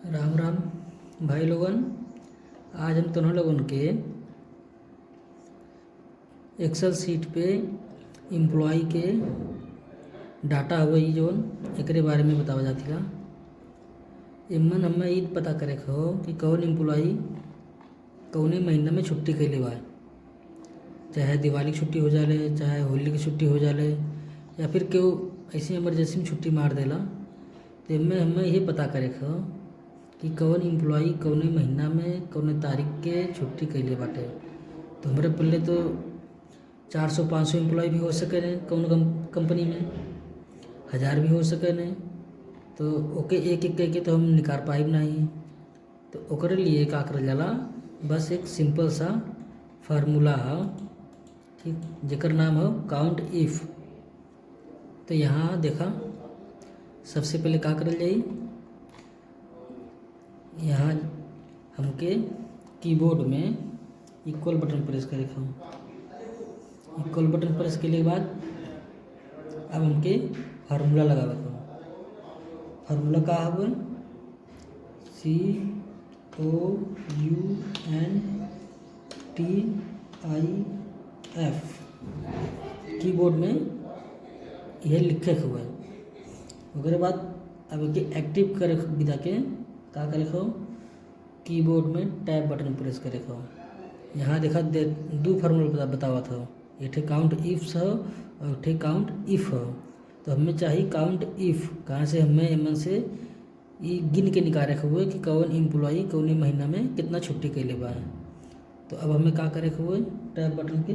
राम राम भाई लोगन। आज हम तुम्हारे लोगन के एक्सेल सीट पे एम्प्लॉय के डाटा हुई जोन एकरे बारे में बतावा जाती ला। एमन हमें ई पता करे के हो कि कौन एम्प्लॉय कौने महीना में छुट्टी कैले बा। चाहे दिवाली की छुट्टी हो जाले, चाहे होली की छुट्टी हो जाले, या फिर केहू ऐसी इमरजेंसी में छुट्टी मार देला। तो एमे हमें ये पता करे के हो कि कौन एम्प्लॉय कौने महीना में कौने तारीख के छुट्टी कैले बाटे। तो हमारे पहले तो 400-500 एम्प्लॉय भी हो सके ने कौन कंपनी में, 1000 भी हो सके ने। तो ओके एक एक करके तो हम निकाल पाइब नहीं। तो ओकरे लिए का करल जाला, बस एक सिंपल सा फार्मूला है, ठीक, जेकर नाम हो काउंट इफ। तो यहाँ देखा, सबसे पहले का करल जाई, यहाँ हमके कीबोर्ड में इक्वल बटन प्रेस करे के हो। इक्वल बटन प्रेस के लिए बाद अब हमके फार्मूला लगावे के हो। फार्मूला का हवे, COUNTIF। कीबोर्ड में यह लिखे हुए। ओकरे बाद अब के एक्टिव करे बिदा के का करे हो, कीबोर्ड में टैब बटन प्रेस करे हो। यहाँ देखा दो फार्मूला बतावा था, एक काउंट इफ हो और एक काउंट इफ हो। तो हमें चाहिए काउंट इफ, कहाँ से हमें एमन से ये गिन के निकाले हुए कि कौन एम्प्लॉय कौन महीना में कितना छुट्टी कैले बा। तो अब हमें का करे हुए, टैब बटन के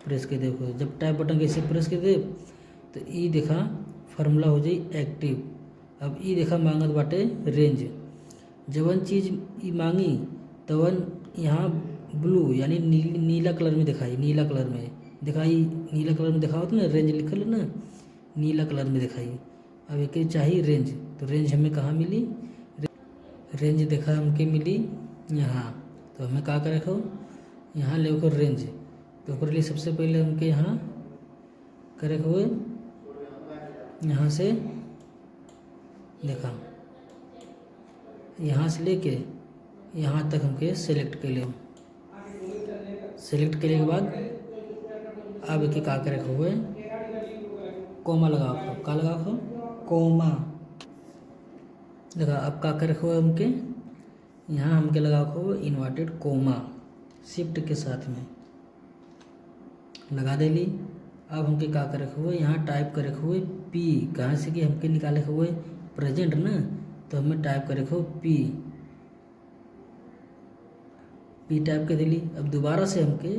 प्रेस के देखो। जब टैब बटन के ऐसे प्रेस के दे तो ये देखा फार्मूला हो जाई एक्टिव। अब ये देखा मांगत बाटे रेंज। जवन चीज़ ये मांगी तवन यहाँ ब्लू यानी नीला कलर में दिखाई, नीला कलर में दिखाई, नीला कलर में दिखाओ तो ना रेंज लिखल है ना, नीला कलर में दिखाई। अब एक चाहिए रेंज, तो रेंज हमें कहाँ मिली, रेंज देखा हमके मिली यहाँ। तो हमें का करे हो, यहाँ ले को रेंज। तो ओकर लिए सबसे पहले हमके यहाँ करे हुए, यहाँ से देखा, यहाँ से लेके यहाँ तक हमके सेलेक्ट कर ले। सेलेक्ट करने के बाद अब एक का करे हुए, कोमा लगाओ। का लगाओ, कोमा। देखा अब का करे हुए हमके, यहाँ हमके लगाओ हो इन्वर्टेड कोमा, शिफ्ट के साथ में लगा देली। अब हमके का करे हुए, यहाँ टाइप करे हुए पी, कहाँ से कि हमके निकाले हुए प्रेजेंट ना, तो हमें टाइप करे हो पी टाइप कर दिली। अब दोबारा से हमके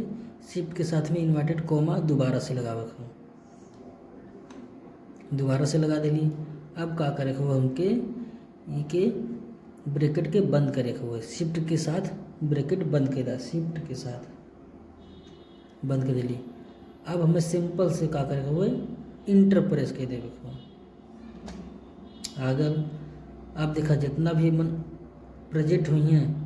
शिफ्ट के साथ में इन्वर्टेड कोमा दोबारा से लगावे हो, दोबारा से लगा दिली। अब का करे हो, हमके ये के ब्रैकेट के बंद करे हुए, शिफ्ट के साथ ब्रैकेट बंद कर दा, शिफ्ट के साथ बंद कर दिली। अब हमें सिंपल से का करे हुए इंटर प्रेस कर देवे हो। अगर आप देखा जितना भी मन प्रेजेंट हुई हैं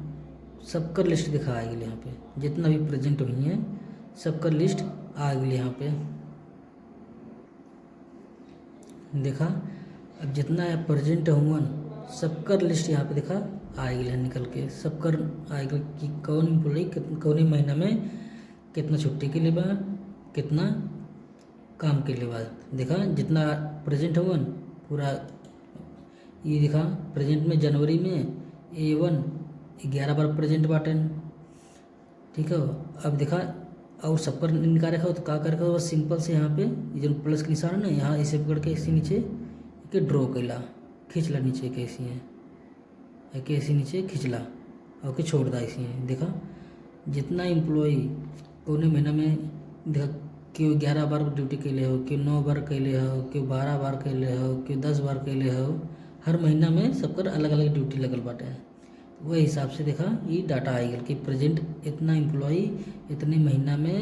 सबका लिस्ट दिखा आ गई यहाँ पे, जितना भी प्रेजेंट हुई हैं सबका लिस्ट आ गई यहाँ पे। देखा अब जितना प्रेजेंट हुआ सबका लिस्ट यहाँ पे देखा आ गई है निकल के, सबका आ गई कि कौन एम्प्लॉय कौन महीना में कितना छुट्टी के लिए बा, कितना काम के लिए बा। देखा जितना प्रेजेंट हुआ पूरा ये देखा। प्रेजेंट में जनवरी में A1 11 बार प्रेजेंट बाटन, ठीक है। अब देखा और सब पर निकाल रखा हो तो का कर रखा हो, सिंपल से यहाँ पे ये जो प्लस का निशान है ना, यहाँ इसे पकड़ के इसी नीचे के ड्रॉ कैला, खींचला नीचे के ऐसी है कि ऐसे नीचे खींचला और के छोड़ दा ऐसी है। देखा जितना एम्प्लॉय कौने महीना में, देखा क्यों 11 बार ड्यूटी कैले हो, क्यों 9 बार कैले हो, क्यों 12 बार कैले हो, क्यों 10 बार कैले हो। हर महीना में सबकर अलग अलग ड्यूटी लगल बाटे। वही हिसाब से देखा ये डाटा आई गल कि प्रेजेंट इतना एम्प्लॉय इतने महीना में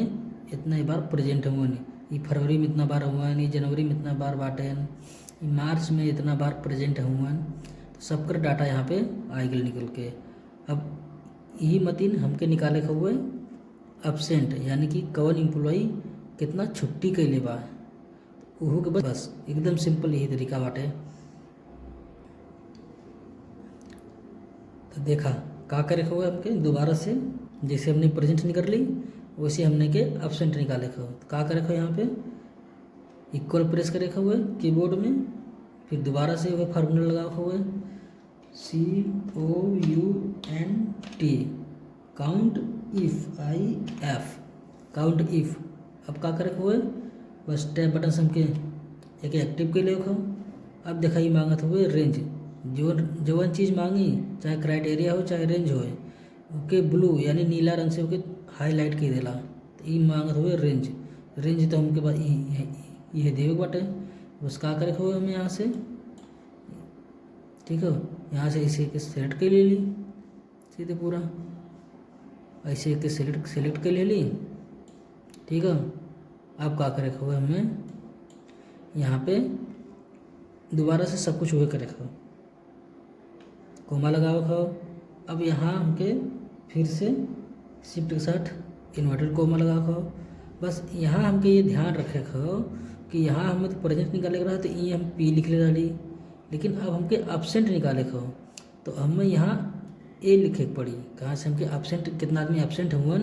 इतना बार प्रेजेंट हुआ नहीं, ये फरवरी में इतना बार हुआ नहीं, जनवरी में इतना बार बाटे, मार्च में इतना बार प्रेजेंट हुआ। तो सबकर डाटा यहाँ पे आई गल निकल के। अब यही मतीन हमके निकाले के हुए एब्सेंट, यानी कि कौन एम्प्लॉय कितना छुट्टी कैले बा, ओहू के बस एकदम सिंपल यही तरीका बाटे। देखा का करे हुआ हमके दोबारा से, जैसे हमने प्रेजेंट निकाल ली वैसे हमने के एब्सेंट निकाले हो। का करे हो यहाँ पे इक्वल प्रेस करे हुए कीबोर्ड में, फिर दोबारा से वह फार्मूला लगा हुआ है COUNT count if IF count if. अब का करे हुए बस टैप बटन से हमके एक एक्टिव के लिए हो। अब देखा ही मांगत हुए रेंज, जो जवन चीज़ मांगी चाहे क्राइटेरिया हो चाहे रेंज हो ओके ब्लू यानी नीला रंग से ओके हाईलाइट कर देला। तो ये मांगत हुए रेंज, रेंज तो हमके पास ये देवे बाटे। बस का करे हुए हमें यहाँ से ठीक है, यहाँ से इसे के सेलेक्ट कर ले ली सीधे पूरा, ऐसे के सेलेक्ट कर ले ली ठीक है। अब का करे हुए हमें यहाँ पे दोबारा से सब कुछ हुए करे खो, कोमा लगाओ खो। अब यहाँ हमके फिर से शिफ्ट के साथ इन्वर्टेड कोमा लगा खो। बस यहाँ हमके ये ध्यान रखे खो कि यहाँ हमें तो प्रेजेंट निकाले रहा तो ये हम P लिख ले डाली, लेकिन अब हमके एब्सेंट निकाले खो तो हमें यहाँ A लिखे के पड़ी। कहाँ से हमके एब्सेंट कितना आदमी एब्सेंट हुआ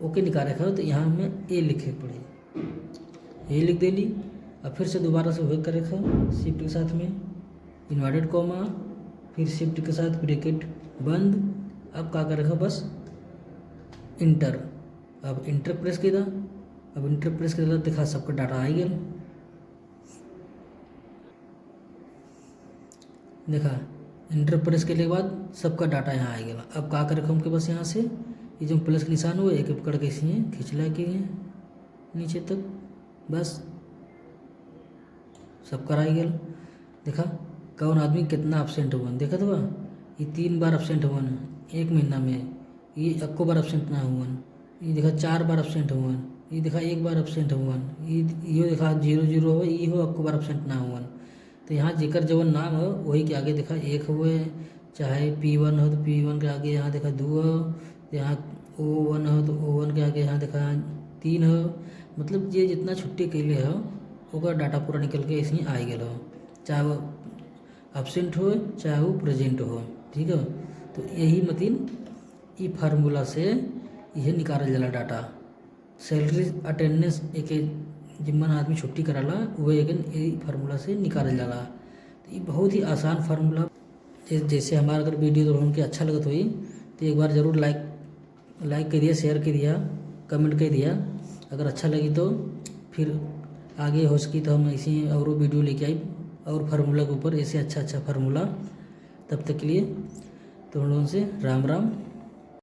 ओके निकाले खो तो यहाँ हमें A लिखे के पड़ी, A लिख देली। अब फिर से दोबारा से वही करे खो शिफ्ट के साथ में इन्वर्टेड कोमा, फिर शिफ्ट के साथ ब्रैकेट बंद। अब का करे खो बस इंटर। अब इंटर प्रेस किया, अब इंटर प्रेस कर देखा सबका डाटा आ गया। देखा इंटर प्रेस के बाद सबका डाटा यहाँ आ गया। अब का करे हमके बस यहाँ से ये जो प्लस का निशान हुआ एक पकड़ के इसे खींचला के नीचे तक, बस सब कराई गया। देखा कौन आदमी कितना एब्सेंट हुआ देखा तो ये 3 बार एब्सेंट हुआ एक महीना में, ये अक्को बार एब्सेंट ना हुआ, ये देखा 4 बार एब्सेंट हुआ, ये देखा 1 बार एब्सेंट हुआ, ये देखा 0 हो, ये हो अक्को बार एब्सेंट ना हुआ। तो यहाँ जेकर जवन नाम हो वही के आगे देखा 1 हुए, चाहे P1 हो तो P1 के आगे यहाँ देखा 2 हो, यहाँ O1 हो तो O1 के आगे यहाँ देखा 3 हो। मतलब ये जितना छुट्टी के लिए हो ओकर डाटा पूरा निकल के इसमें आ गया हो, चाहे वो एब्सेंट हो चाहे वो प्रेजेंट हो ठीक है। तो यही मतलब ई फार्मूला से यह निकालल जाला डाटा। सैलरी अटेंडेंस एक जिम्मन आदमी छुट्टी कराला वो एक यही फार्मूला से निकालल जाला। तो ये बहुत ही आसान फार्मूला। जैसे हमारा अगर वीडियो तो उनके अच्छा लगत हुई तो एक बार ज़रूर लाइक कर दिया, शेयर कर दिया, कमेंट कर दिया। अगर अच्छा लगी तो फिर आगे हो सकी तो हम ऐसे और वीडियो लेके आई और फार्मूला के ऊपर ऐसे अच्छा फार्मूला। तब तक के लिए तो हम लोगों से राम राम।